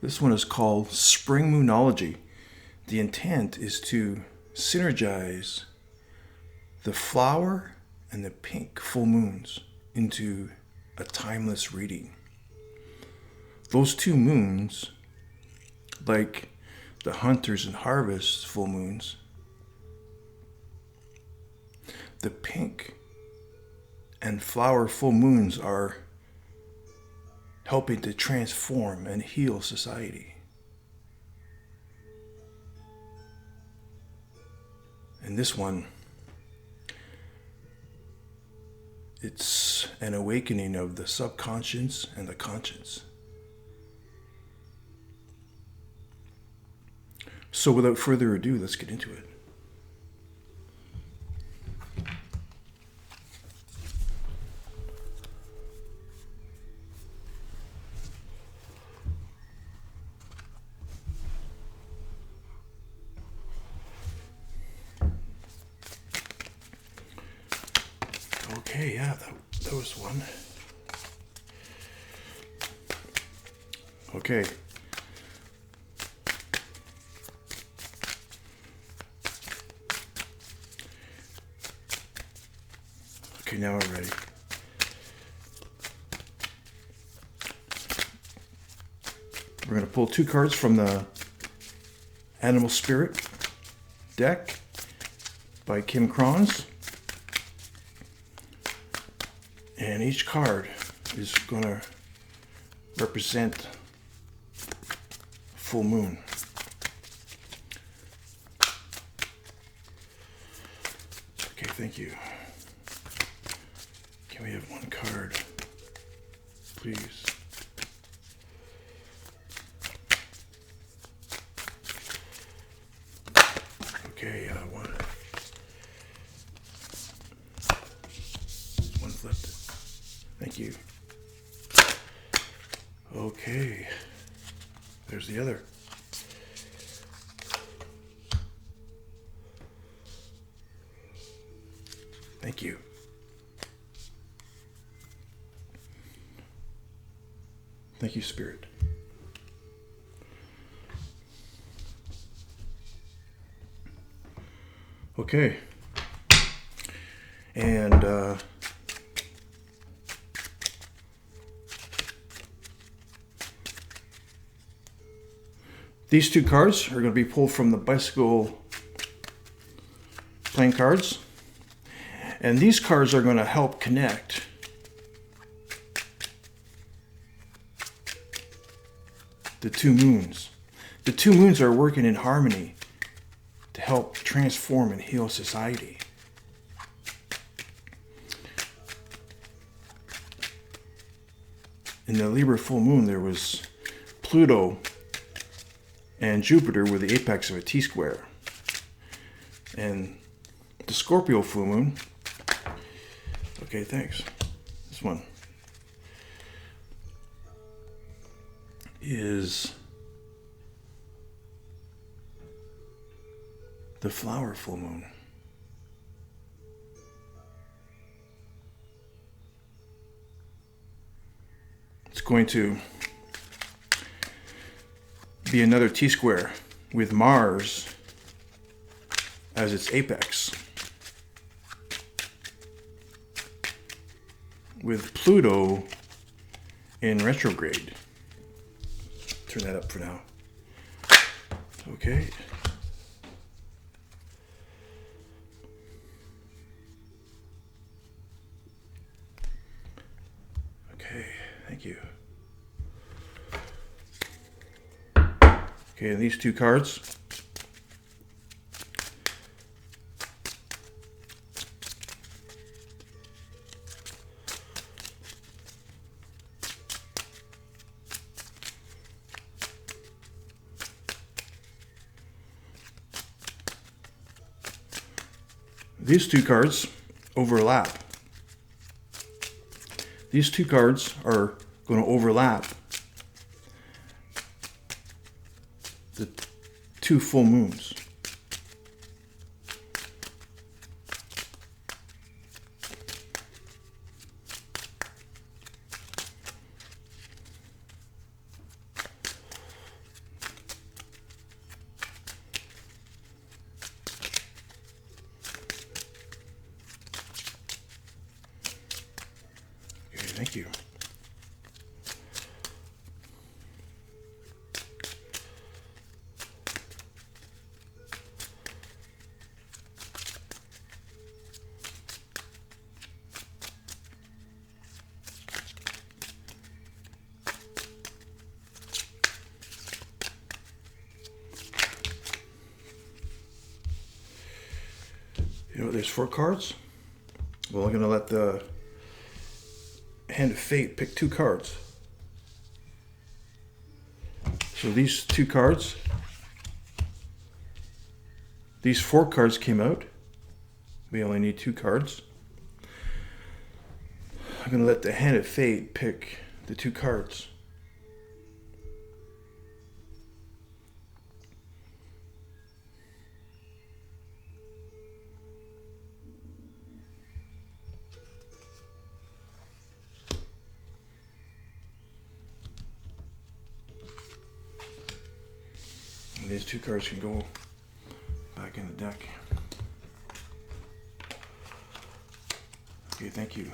This one is called Spring Moonology. The intent is to synergize the flower and the pink full moons into a timeless reading. Those two moons, like the hunters and harvest full moons, the pink and flower full moons are helping to transform and heal society. And this one, it's an awakening of the subconscious and the conscious. So without further ado, let's get into it. Okay, yeah, that was one. Okay. Okay, now we're ready. We're going to pull two cards from the Animal Spirit deck by Krans. And each card is going to represent full moon. Okay, thank you. Can we have one card, please? Okay, one flipped. Thank you. Okay, there's the other. Thank you. Thank you, Spirit. Okay. And these two cards are going to be pulled from the bicycle playing cards. And these cards are going to help connect the two moons. The two moons are working in harmony to help transform and heal society. In the Libra full moon, there was Pluto and Jupiter were the apex of a T-square. And the Scorpio full moon, okay, thanks. This one is the flower full moon. It's going to be another T-square with Mars as its apex, with Pluto in retrograde. Turn that up for now. Okay. Okay, thank you. Okay, and these two cards. These two cards overlap. These two cards are going to overlap the two full moons. there's 4 cards. Well, I'm going to let the Hand of Fate pick 2 cards. So these 2 cards, these 4 cards came out. We only need 2 cards. I'm going to let the Hand of Fate pick the 2 cards. And these 2 cards can go back in the deck. Okay, thank you.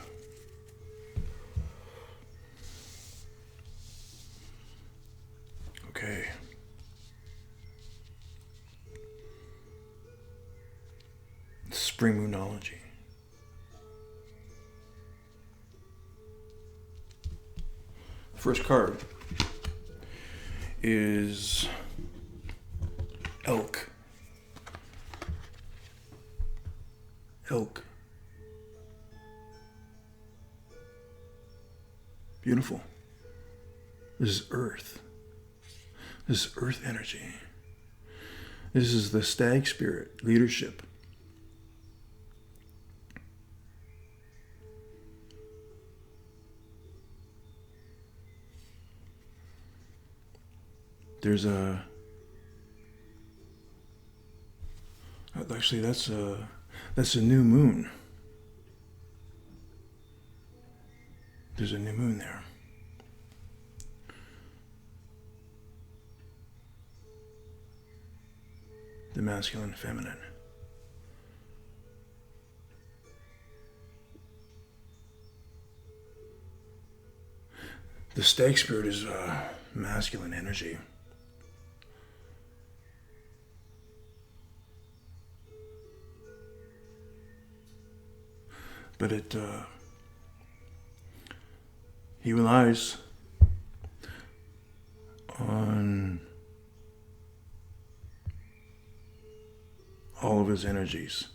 Okay. Spring Moonology. First card is Elk. Elk. Beautiful. This is Earth. This is Earth energy. This is the stag spirit, leadership. There's a... Actually, that's a new moon. There's a new moon there. The masculine and feminine. The stag spirit is masculine energy. But he relies on all of his energies.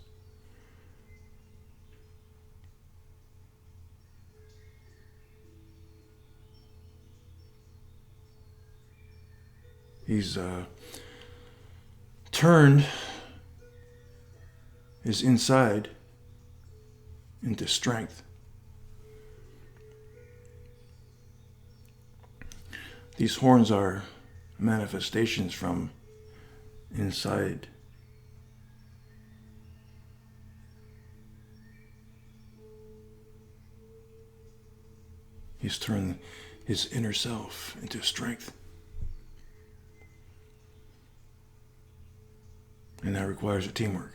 He's turned his inside into strength. These horns are manifestations from inside. He's turned his inner self into strength. And that requires a teamwork.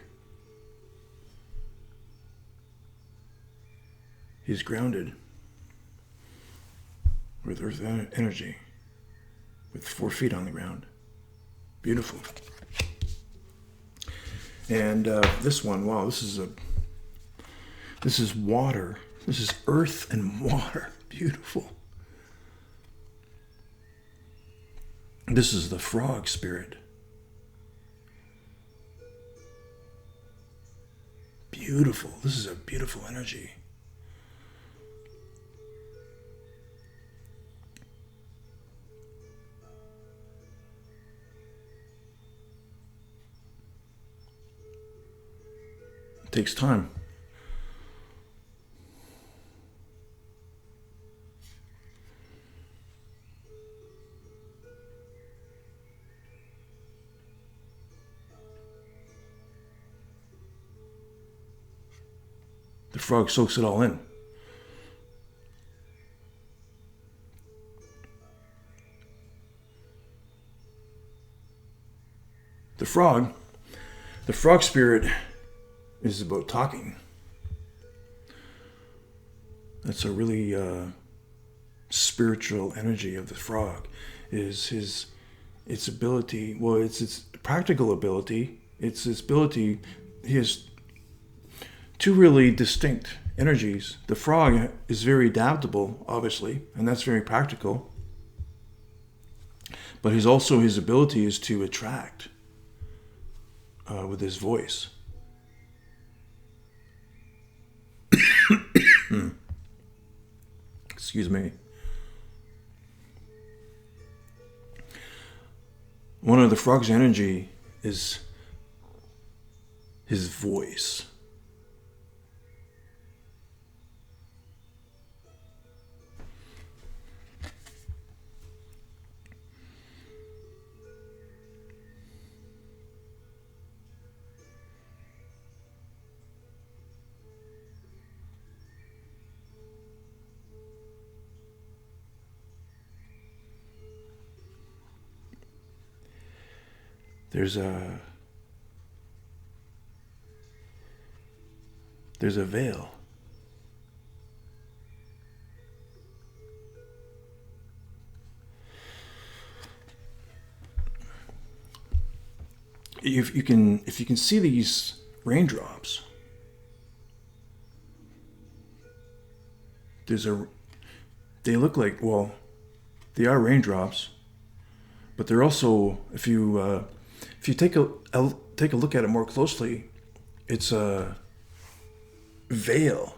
He's grounded with earth energy, with 4 feet on the ground. Beautiful. And this one, wow, this is water. This is earth and water. Beautiful. This is the frog spirit. Beautiful. This is a beautiful energy. It takes time. The frog soaks it all in. The frog spirit is about talking. That's a really spiritual energy of the frog. Is its ability. Well, it's its practical ability. It's its ability. He has 2 really distinct energies. The frog is very adaptable, obviously, and that's very practical. But his ability is to attract with his voice. Excuse me. One of the frog's energy is his voice. There's a veil. If you can see these raindrops, they look like, well, they are raindrops, but they're also, if you take a look at it more closely, it's a veil.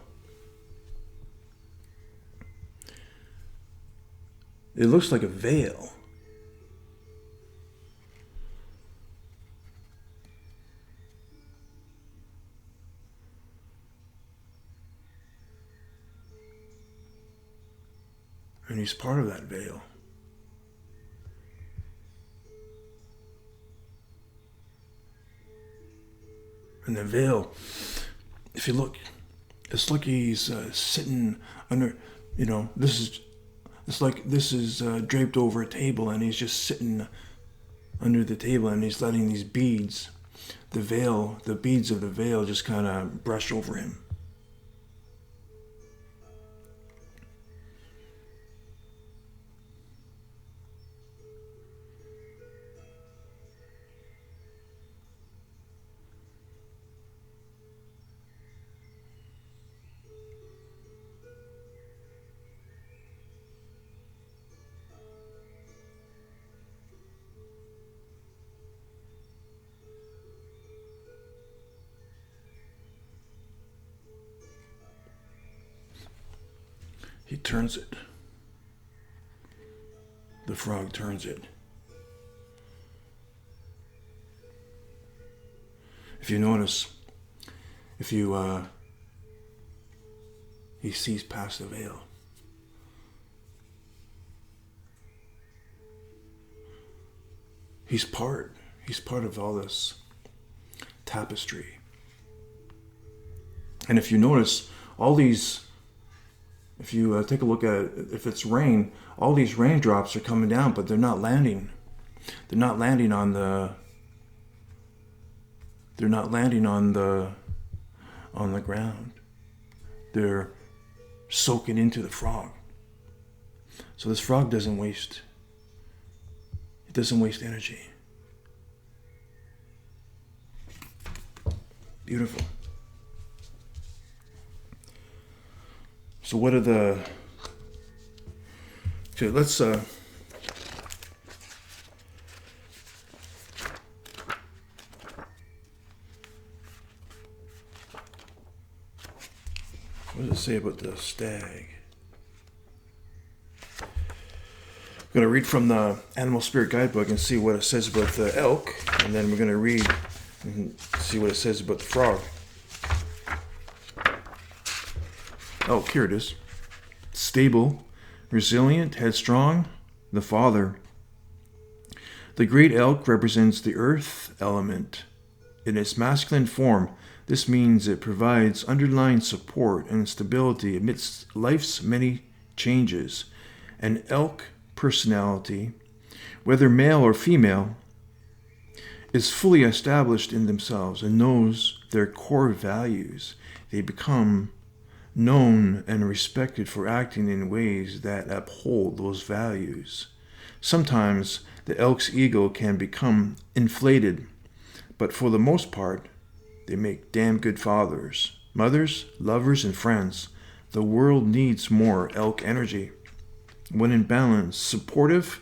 It looks like a veil. And he's part of that veil. And the veil, if you look, it's like he's sitting under, this is draped over a table, and he's just sitting under the table, and he's letting these beads, the beads of the veil just kind of brush over him. He turns it. The frog turns it. If you notice, he sees past the veil. He's part of all this tapestry. And if you notice, if you take a look at it, if it's rain, all these raindrops are coming down, but they're not landing. They're not landing on the ground. They're soaking into the frog. So this frog doesn't waste energy. Beautiful. So what are the... Okay, let's... What does it say about the stag? I'm going to read from the Animal Spirit Guidebook and see what it says about the elk, and then we're going to read and see what it says about the frog. Oh, here it is. Stable, resilient, headstrong, the father. The great elk represents the earth element. In its masculine form, this means it provides underlying support and stability amidst life's many changes. An elk personality, whether male or female, is fully established in themselves and knows their core values. They become known and respected for acting in ways that uphold those values. Sometimes the elk's ego can become inflated, but for the most part, they make damn good fathers, mothers, lovers, and friends. The world needs more elk energy. When in balance, supportive,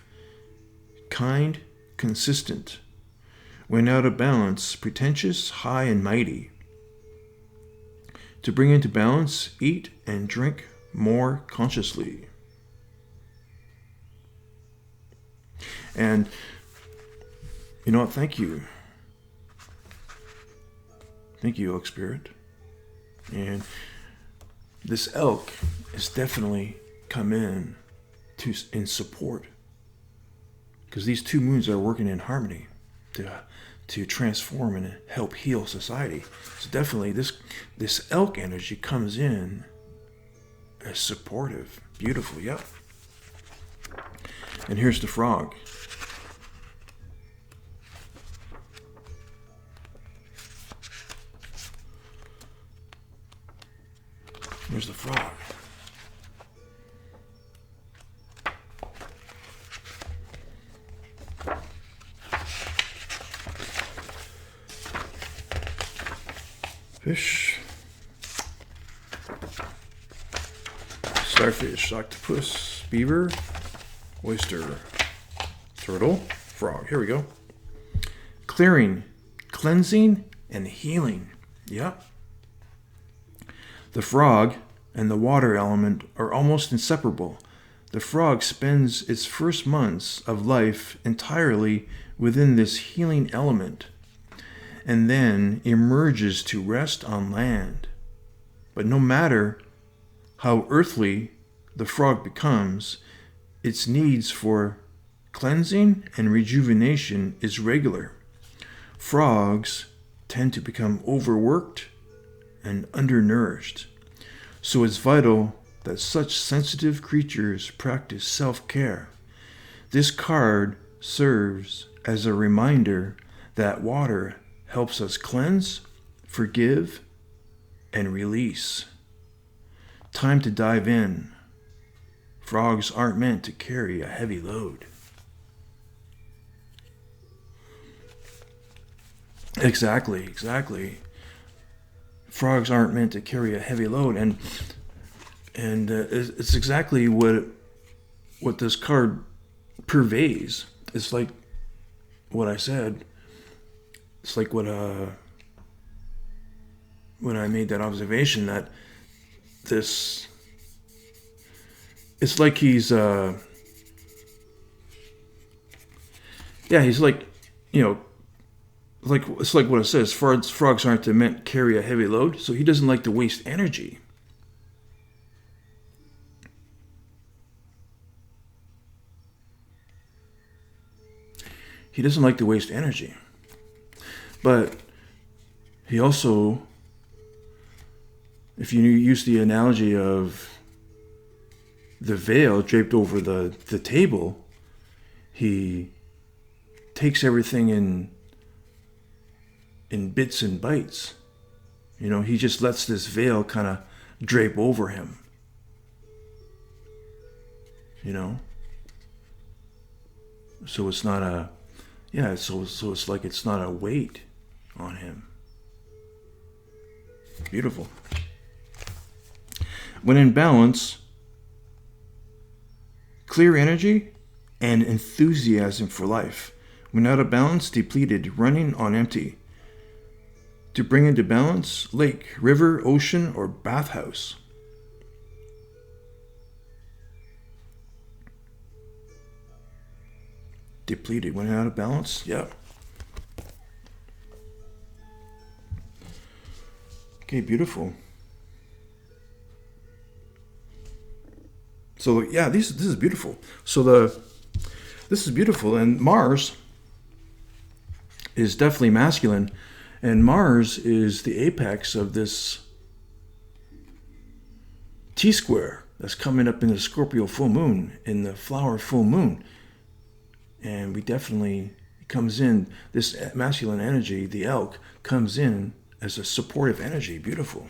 kind, consistent. When out of balance, pretentious, high, and mighty. To bring into balance, eat and drink more consciously. And you know what? Thank you. Thank you, Elk Spirit. And this elk has definitely come in support, because these two moons are working in harmony to transform and help heal society. So definitely this elk energy comes in as supportive. Beautiful, yep. And here's the frog. Here's the frog. Fish. Starfish, octopus, beaver, oyster, turtle, frog. Here we go. Clearing, cleansing, and healing. Yep. The frog and the water element are almost inseparable. The frog spends its first months of life entirely within this healing element, and then emerges to rest on land. But no matter how earthly the frog becomes, its needs for cleansing and rejuvenation is regular. Frogs tend to become overworked and undernourished. So it's vital that such sensitive creatures practice self-care. This card serves as a reminder that water helps us cleanse, forgive, and release. Time to dive in. Frogs aren't meant to carry a heavy load. Exactly. Frogs aren't meant to carry a heavy load, and it's exactly what this card purveys. It's like what I said. It's like when I made that observation that this. It's like he's he's like, like it's like what it says. Frogs aren't meant to carry a heavy load, so he doesn't like to waste energy. He doesn't like to waste energy. But he also, if you use the analogy of the veil draped over the table, he takes everything in bits and bytes. He just lets this veil kind of drape over him. So it's not so it's like it's not a weight on him. Beautiful. When in balance, clear energy and enthusiasm for life. When out of balance, depleted, running on empty. To bring into balance, lake, river, ocean, or bathhouse. Depleted, when out of balance? Yep. Okay, beautiful. So this is beautiful. This is beautiful, and Mars is definitely masculine, and Mars is the apex of this T-square that's coming up in the Scorpio full moon, in the flower full moon. And we definitely comes in, this masculine energy, the elk, comes in as a supportive energy. Beautiful.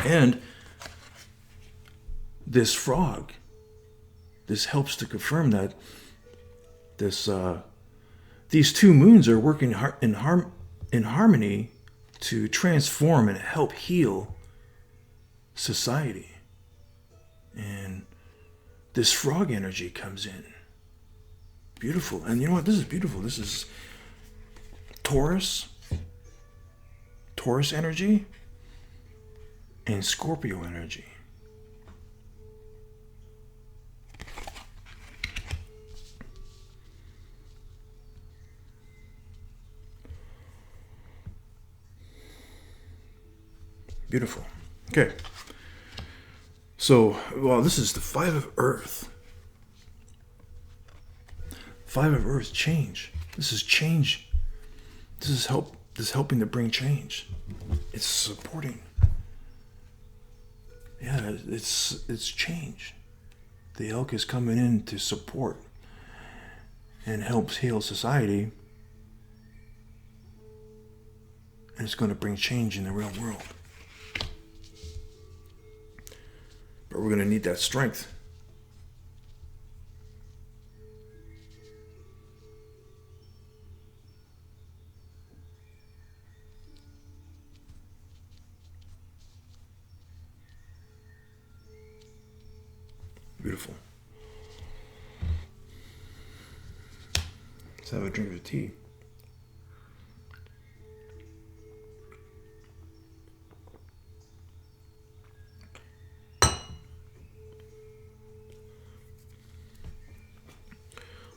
And this frog, this helps to confirm that these two moons are working in harmony to transform and help heal society. And this frog energy comes in. Beautiful. And you know what? This is beautiful. This is Taurus energy, and Scorpio energy. Beautiful. Okay. So, well, this is the Five of Earth. Five of Earth, change. This is change. This is help. This is helping to bring change. It's supporting. Yeah, it's change. The elk is coming in to support and helps heal society. And it's going to bring change in the real world. But we're going to need that strength. Beautiful. Let's have a drink of tea.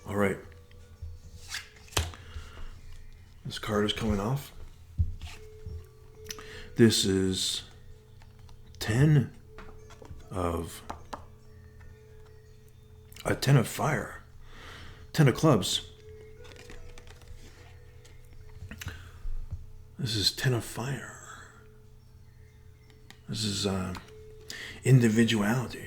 All right. This card is coming off. This is 10 of a 10 of fire, 10 of clubs. This is 10 of fire. This is individuality.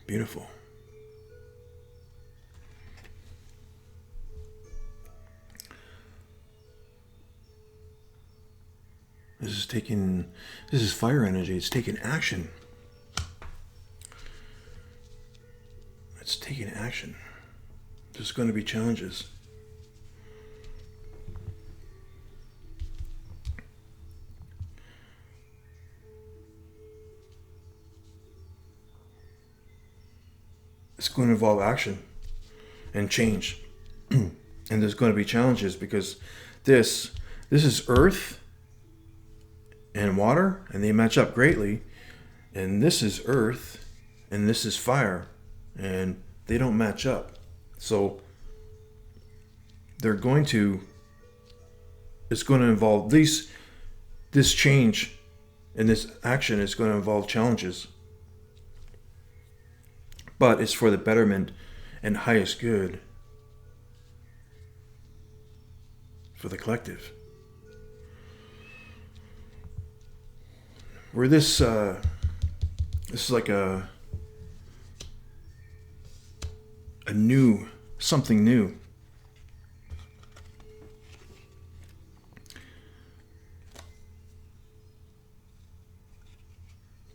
Beautiful. This is fire energy. It's taking action. It's taking action. There's going to be challenges. It's going to involve action and change. And there's going to be challenges because this is earth and water, and they match up greatly. And this is earth, and this is fire, and they don't match up. So it's going to involve this change, and this action is going to involve challenges. But it's for the betterment and highest good for the collective. Where this is like a new, something new.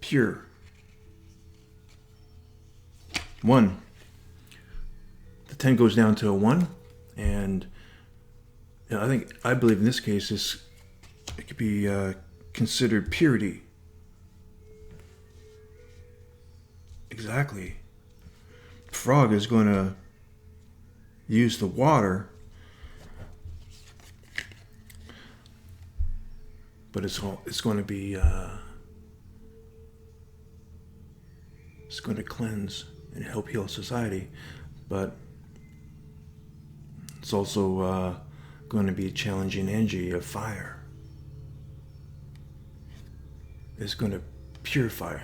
Pure. 1. The 10 goes down to a 1, and I believe in this case it could be considered purity. Exactly. Frog is going to use the water, but it's going to be it's going to cleanse and help heal society, but it's also going to be a challenging energy of fire. It's going to purify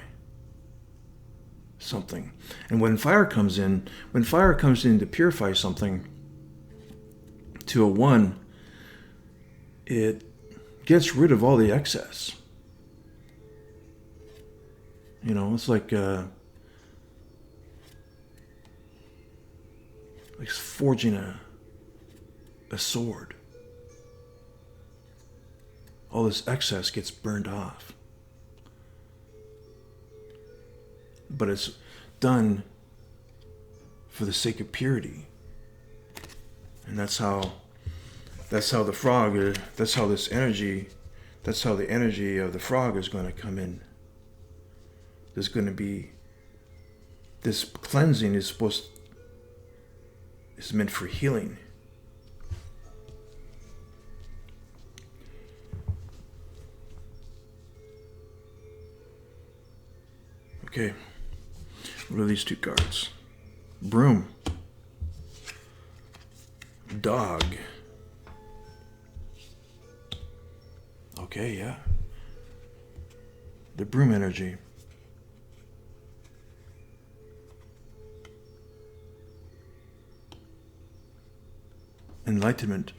something. And when fire comes in to purify something to a 1, it gets rid of all the excess. It's like forging a sword. All this excess gets burned off. But it's done for the sake of purity. And that's how the frog, that's how the energy of the frog is going to come in. There's going to be, this cleansing is meant for healing. Okay. What are these 2 cards? Broom. dog. Okay, yeah. The broom energy. Enlightenment.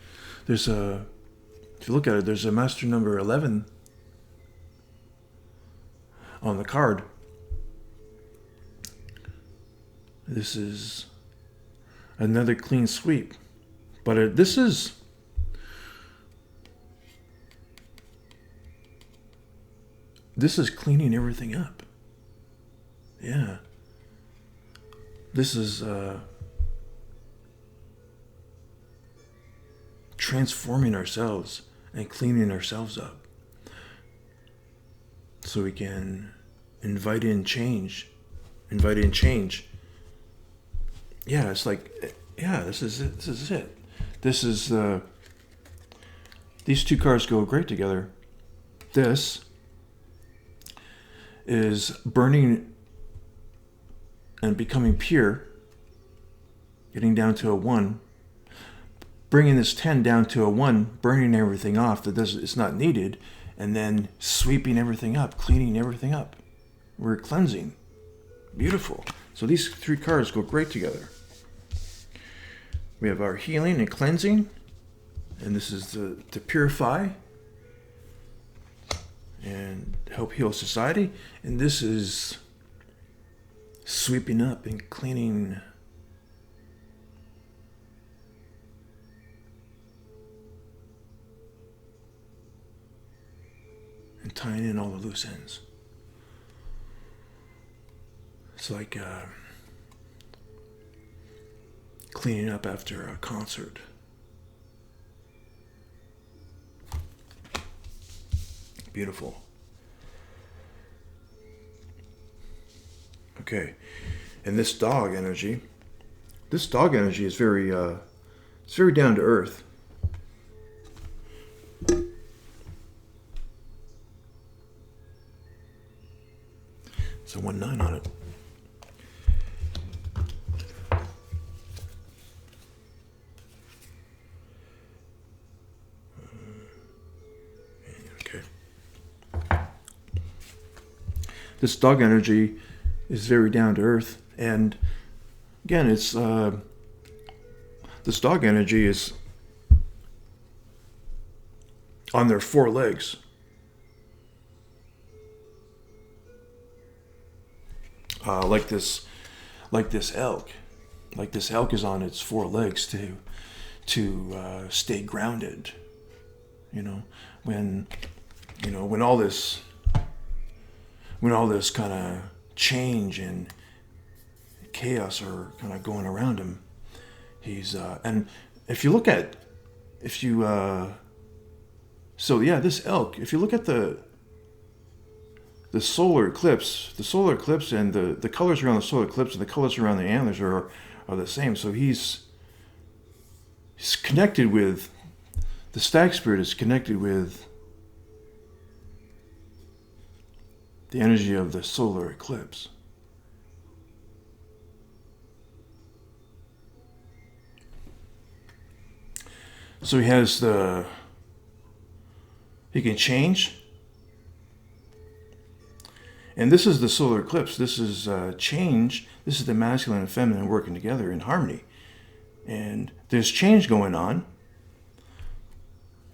There's a, if you look at it, there's a master number 11 on the card. This is another clean sweep. But this is cleaning everything up. Yeah. This is transforming ourselves and cleaning ourselves up so we can invite in change. Yeah, it's like, yeah, this is it. This is these two cards go great together. This is burning and becoming pure, getting down to a 1, bringing this 10 down to a 1, burning everything off that it's not needed, and then sweeping everything up, cleaning everything up. We're cleansing. Beautiful. So these three cards go great together. We have our healing and cleansing, and this is to purify and help heal society. And this is sweeping up and cleaning and tying in all the loose ends. It's like cleaning up after a concert. Beautiful. Okay, and this dog energy is very, it's very down to earth. It's a 1-9 on it. This dog energy is very down to earth, and again, it's this dog energy is on their 4 legs. Like this elk. Like this elk is on its 4 legs to stay grounded. When all this kind of change and chaos are kind of going around him, he's and this elk, if you look at the solar eclipse and the colors around the solar eclipse and the colors around the antlers are the same. So he's connected with, the stag spirit is connected with the energy of the solar eclipse. So he can change. And this is the solar eclipse. This is change. This is the masculine and feminine working together in harmony. And there's change going on.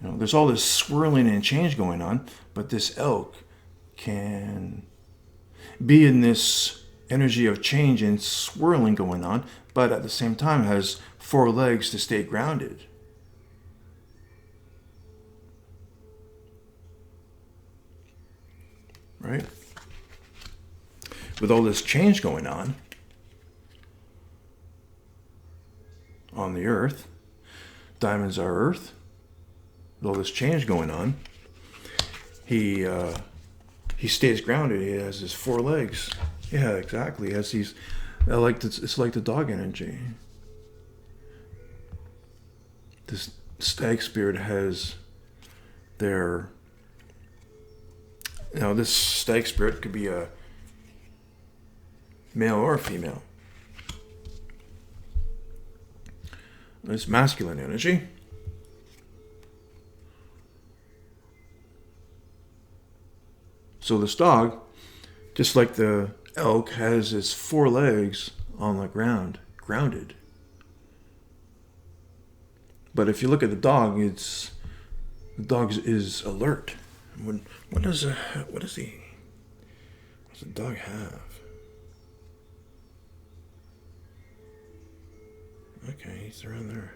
There's all this swirling and change going on, but this elk can be in this energy of change and swirling going on, but at the same time has 4 legs to stay grounded. Right? With all this change going on the earth, diamonds are earth, with all this change going on, he stays grounded. He has his 4 legs. Yeah, exactly. He has these. It's like the dog energy. This stag spirit has their. This stag spirit could be a male or a female. It's masculine energy. So this dog, just like the elk, has its 4 legs on the ground, grounded. But if you look at the dog, the dog is alert. What does the dog have? Okay, he's around there.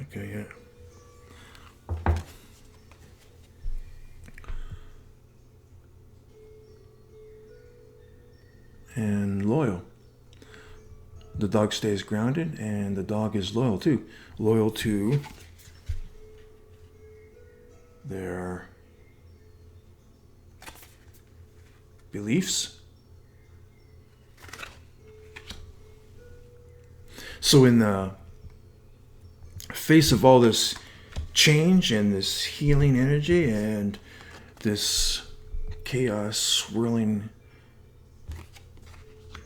Okay, yeah. And loyal. The dog stays grounded, and the dog is loyal too. Loyal to their beliefs. So in the face of all this change and this healing energy and this chaos swirling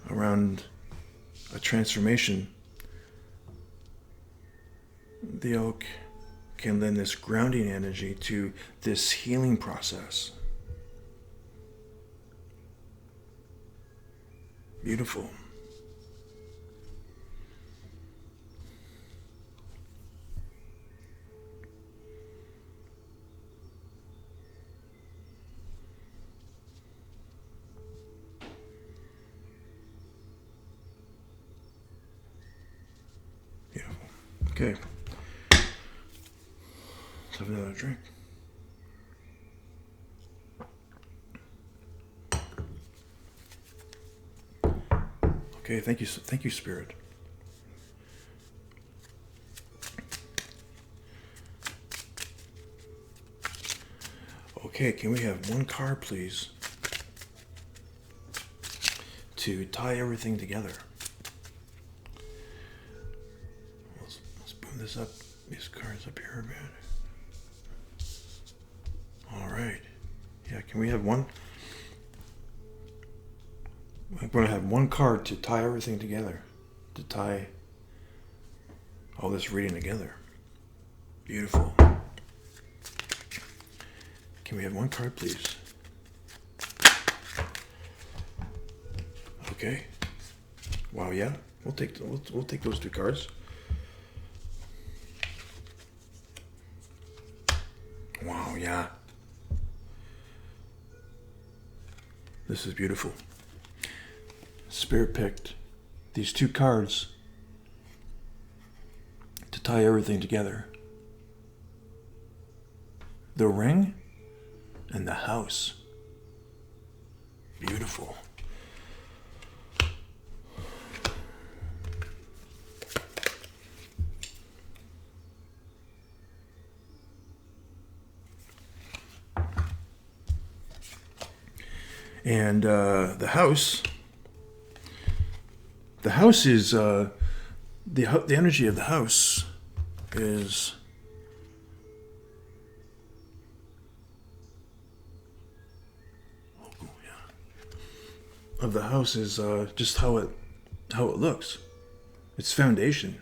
around a transformation, the elk can lend this grounding energy to this healing process. Beautiful. Beautiful. Okay. Let's have another drink. Okay, thank you, Spirit. Okay, can we have one card, please, to tie everything together? Let's boom this up, these cards up here a bit. All right. Yeah, can we have one? I'm going to have one card to tie everything together, to tie all this reading together. Beautiful. Can we have one card, please? Okay. Wow, yeah. We'll take those 2 cards. Wow, yeah. This is beautiful. Spirit picked these 2 cards to tie everything together. The ring and the house. Beautiful. And the house is the energy of the house is just how it looks. Its foundation,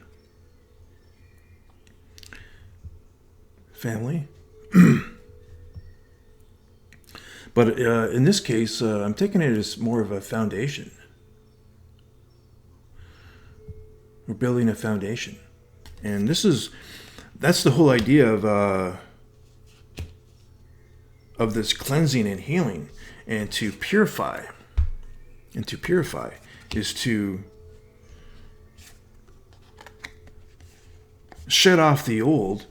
family. But in this case, I'm taking it as more of a foundation. We're building a foundation, and that's the whole idea of this cleansing and healing, and to purify. And to purify is to shed off the old,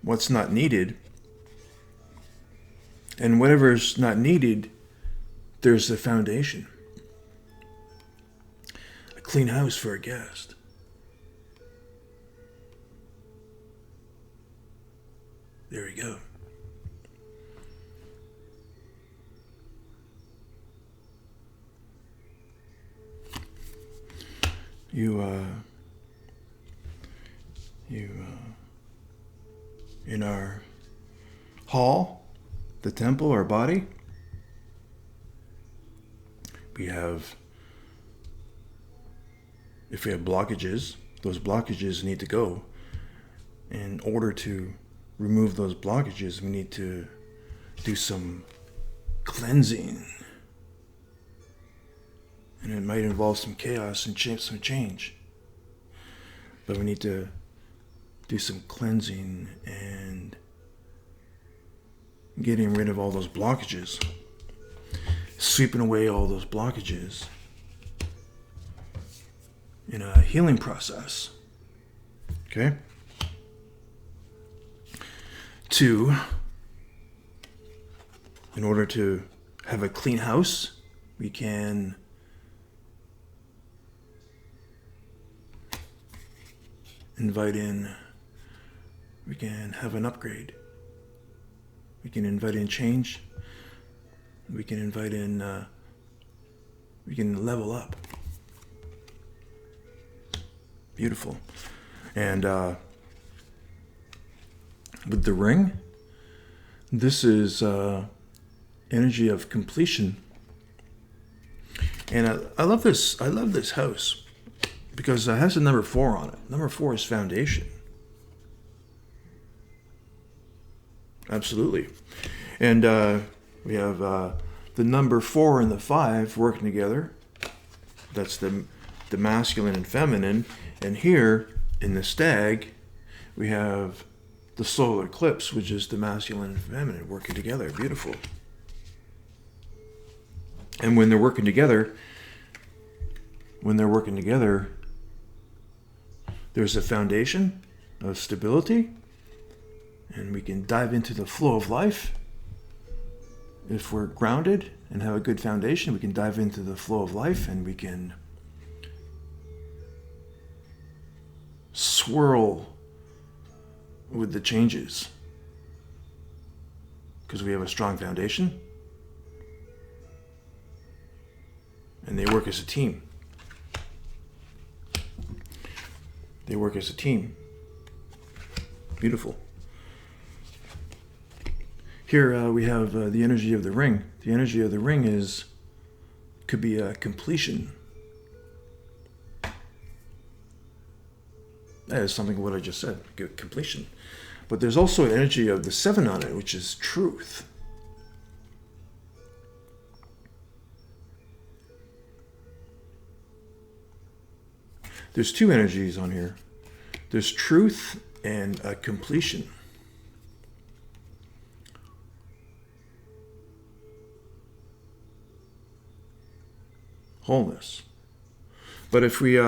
what's not needed, and whatever's not needed, there's the foundation. A clean house for a guest. There we go. In our hall, the temple, our body, if we have blockages, those blockages need to go. In order to remove those blockages, we need to do some cleansing. And it might involve some chaos and some change. But we need to do some cleansing and getting rid of all those blockages. Sweeping away all those blockages in a healing process. Okay? 2, in order to have a clean house, we can we can have an upgrade. We can invite in change. We can we can level up. Beautiful. And with the ring, this is energy of completion. And I love this house because it has a number 4 on it. Number 4 is foundation. Absolutely. And we have the number 4 and the 5 working together. That's the masculine and feminine. And here in the stag, we have the solar eclipse, which is the masculine and feminine working together. Beautiful. And when they're working together, there's a foundation of stability, and we can dive into the flow of life. If we're grounded and have a good foundation, we can dive into the flow of life, and we can swirl with the changes because we have a strong foundation, and they work as a team. They work as a team. Beautiful. Here we have the energy of the ring. The energy of the ring could be a completion. That is something what I just said, completion. But there's also an energy of the 7 on it, which is truth. There's 2 energies on here. There's truth and a completion. Wholeness. But if we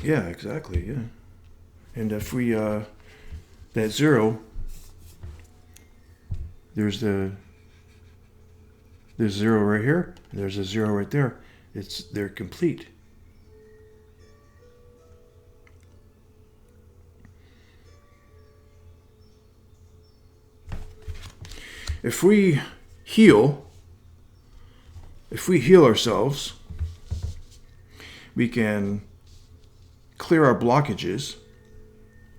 yeah, exactly, yeah. And if we that 0, there's 0 right here, there's a 0 right there. They're complete. If we heal ourselves, we can clear our blockages,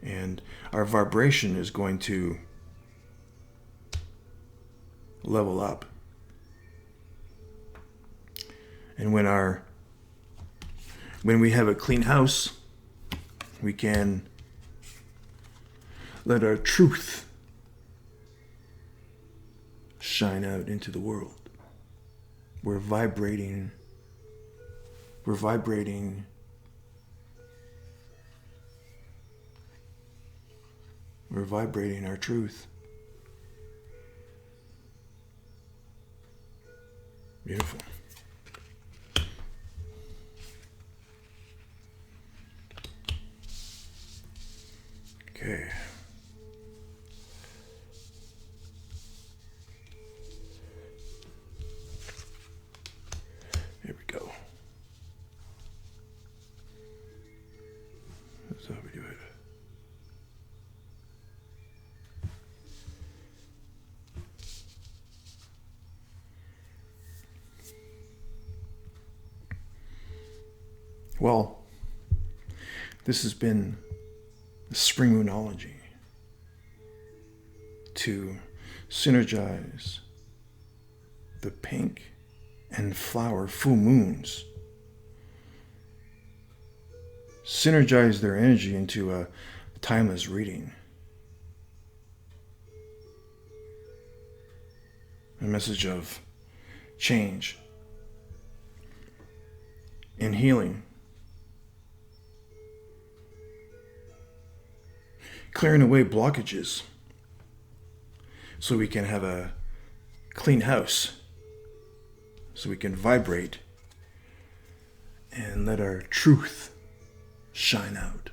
and our vibration is going to level up. And when we have a clean house, we can let our truth shine out into the world. We're vibrating our truth. Beautiful. Okay. Here we go. That's how we do it. Well, this has been the Spring Moonology to synergize the pink and flower full moons. Synergize their energy into a timeless reading. A message of change and healing. Clearing away blockages so we can have a clean house, so we can vibrate and let our truth shine out.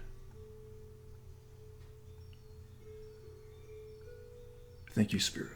Thank you, Spirit.